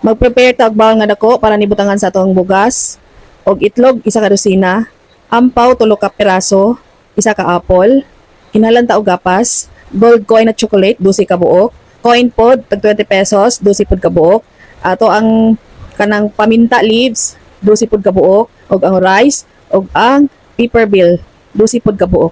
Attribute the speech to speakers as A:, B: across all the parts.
A: Mag-prepare ta og bawang nga dako para nibutangan sa atong bugas. Og itlog, isa ka dosina. Ampaw, 3 ka piraso. Isa ka apple. Kinahanglan ta og gapas. Gold coin at chocolate, 12 ka buok. Coin pod, tag 20 pesos, 12 pod ka buok. Ato ang kanang paminta leaves, 12 pod ka buok. Og ang rice, og ang paper bill, 12 pod ka buok.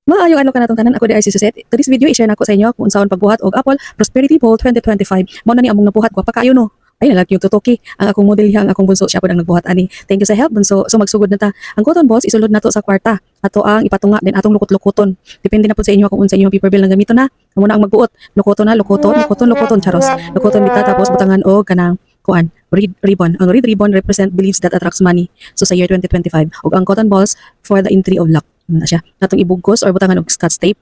A: Maayo ano ka natong tanan, ako di ay si Suset. Today's video i-share nako sa inyo kung unsaon pagbuhat og Apple Prosperity Bowl 2025. Mao na ni among nabuhat ko pa kayo no. Ay nalag yung tutoki. Ang akong model ang akong bunso siya po ang nagbuhat ani. Thank you sa help bunso. So magsugod na ta. Ang cotton balls isulod nato sa kwarta. Ato ang ipatunga din atong lukot-lukoton. Depende na po sa inyo kung unsa inyong paper bill ang gamiton na. Amo na ang magbuot. Lukoton na, lukoton charos. Lukoton bita tapos butangan og kanang kuan, red ribbon. Ang red ribbon represent beliefs that attracts money. So sa year 2025. Og ang cotton balls for the entry of luck. Na siya. Natong ibugkos or butangan og scotch tape.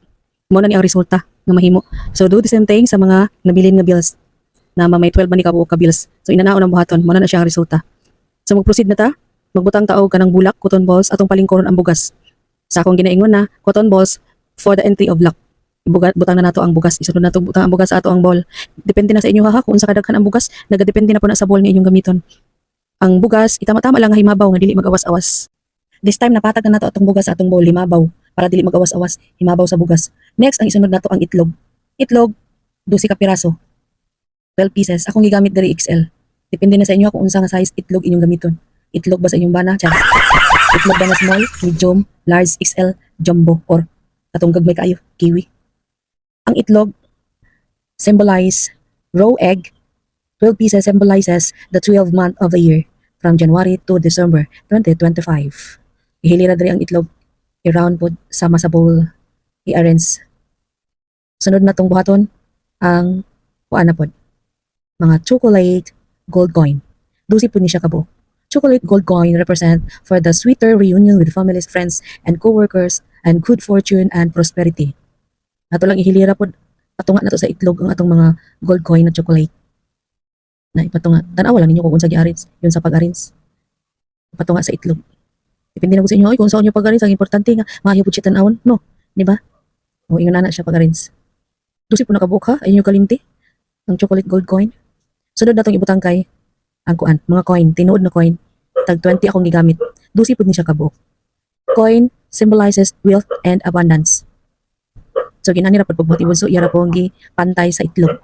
A: Mo na ni ang resulta nga mahimo. So do the same thing sa mga nabilin nga bills na may 12 man ni kabuok ka bills. So inanaon ang buhaton, mo na siya ang resulta. So mag-proceed na ta. Magbutang ta og kanang bulak, cotton balls atong palingkoron ang bugas. Sa akong ginaingon na cotton balls for the entry of luck. Butang na nato ang bugas. Isunod nato butang ang bugas sa ato ang bowl. Depende na sa inyo ha kung unsa kadaghan ang bugas, nagadepende na po na sa bowl nga inyong gamiton. Ang bugas itama-tama lang nga himabaw nga dili mag-awas-awas. This time napatag na nato atong bugas sa atong bowl himabaw para dili mag-awas-awas, himabaw sa bugas. Next ang isunod nato ang itlog. Itlog 12 ka piraso. 12 pieces. Akong gigamit diri XL. Depende na sa inyo kung unsa nga size itlog inyong gamiton. Itlog ba sa inyong bana? Chance. Itlog ba na small, medium, large, XL, jumbo, or katong gagmay kaayo, kiwi. Ang itlog symbolize raw egg. 12 pieces symbolizes the 12th month of the year from January to December 2025. Ihilira diri ang itlog. I-round pod sama sa bowl. I-arrange. Sunod na tong buhaton ang kuan na pod. Mga chocolate gold coin. Dusi po ni siya kabo. Chocolate gold coin represent for the sweeter reunion with families, friends, and co-workers, and good fortune and prosperity. Ato lang ihilira po, patunga na to sa itlog ang atong mga gold coin na chocolate. Na ipatunga. Tanawa lang ninyo kung unsa gi-arrange, yun sa pag-arrange. Patunga sa itlog. Depende na ko sa inyo, kung saan nyo pag-arrange, ang importante nga, maayo po siya tanawon, no? Di ba? O ingon na siya pag-arrange. Dusi po nakabuok ha, ay inyo kalimti, ang chocolate gold coin. Sunod na itong ibutang kay ang kuan, mga coin, tinuod na coin. Tag 20 akong gigamit. Dusi pud ni siya kabuok. Coin symbolizes wealth and abundance. So ginani ra pud pagbuhat ibunso iya ra po ang gipantay sa itlog.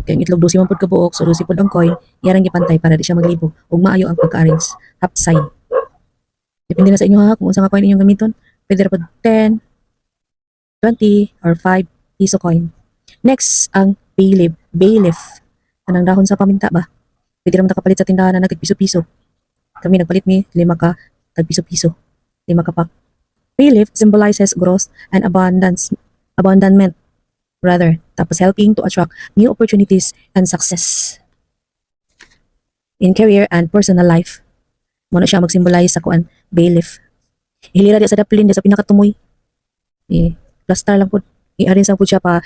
A: Kaya ang itlog dusi man pud kabuok, so dusi pud ang coin, iya ra gipantay para di siya maglibo ug maayo ang pagka-arrange. Hapsay. Depende na sa inyo ha kung unsa nga coin inyong gamiton. Pwede ra pud 10, 20 or 5 piso coin. Next ang bay leaf. Bay leaf. Anang dahon sa paminta ba? Pwede naman nakapalit sa tindahan na nagpiso-piso. Kami nagpalit ni 5 ka tagpiso-piso. 5 ka pak. Bay leaf symbolizes growth and abandonment rather. Tapos helping to attract new opportunities and success in career and personal life. Muna siya mag-symbolize sa kuan, bay leaf. Ihilira di sa daplin, di sa pinakatumoy. Plaster lang po. I-arrange lang po siya pa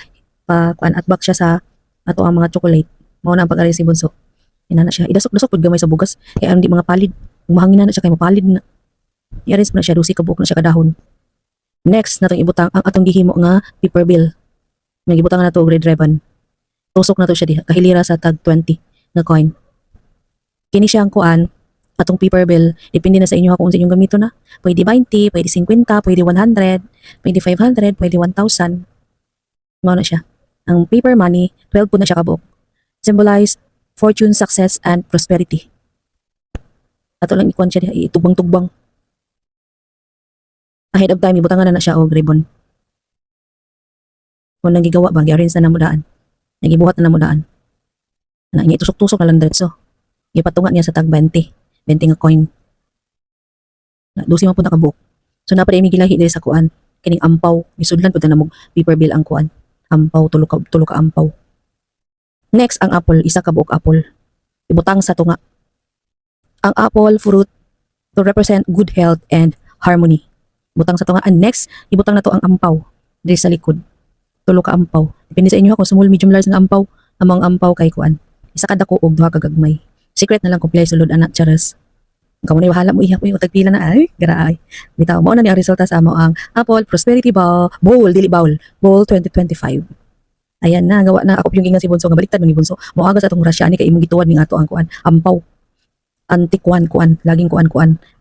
A: kuan at back siya sa ato ang mga chocolate. Mao na ang pag-arrange si bunso. Ina na siya. Idasok-dasok pud gamay sa bugas. Kaya hindi mga palid. Kung mahangin na siya kay mapalid na. I-arrange mo na siya. Dusi ka buok na siya kadahon. Next, natong ibutang ang atong gihimo nga paper bill. May gibutang na to og red ribbon. Tusok na to siya diha. Kahilira sa tag 20 na coin. Kini siya ang kuan. Atong paper bill. Depende na sa inyo kung sa inyong gamito na. Pwede 20, pwede 50, pwede 100, pwede 500, pwede 1,000. Mao na siya. Ang paper money, 12 po na siya kabuok. Symbolize fortune, success, and prosperity. Ato lang ikuan siya diha, itubang-tubang. Ahead of time, ibutangan na siya og ribbon. Kung nang gigawa ba, gi-arrange na namudaan. Nagibuhat na namudaan. Na niya itusok-tusok na lang diretso. Gipatunga niya sa tag 20. 20 nga coin. Dusi man po nakabuok. So napaday mi gilahi diri sa kuan. Kining ampaw. Isudlan po na mo paper bill ang kuan. Ampaw, tulo ka ampaw. Next, ang apple, isa ka buok apple. Ibutang sa tunga. Ang apple fruit to represent good health and harmony. Ibutang sa tunga. And next, ibutang na to ang ampaw. Diri sa likod. Tulo ka ampaw. Depende sa inyo kung small, medium, large nga ampaw. Among ampaw kay kuan. Isa ka dako og duha ka gagmay. Secret na lang kung play sulod anak charas. Kamu na bahala mo iyak mo yung tagpila na ay. Garaay. Bitaw mo na ni ang resulta sa amo ang Apple Prosperity Bowl. Dili Bowl. Bowl 2025. Ayan na, gawa na ako yung gingan si Bunso nga baliktad man ni Bunso. Moaga sa atong grasya ni kay imong gituwad ning ato ang kuan. Ampaw. Antik kuan, laging kuan.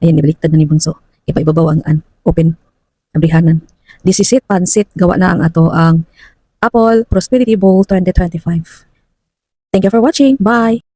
A: Ayan ibaliktad na ni Bunso. Ipaibabaw ang open abrihanan. This is it, pansit. Gawa na ang ato ang Apple Prosperity Bowl 2025. Thank you for watching. Bye!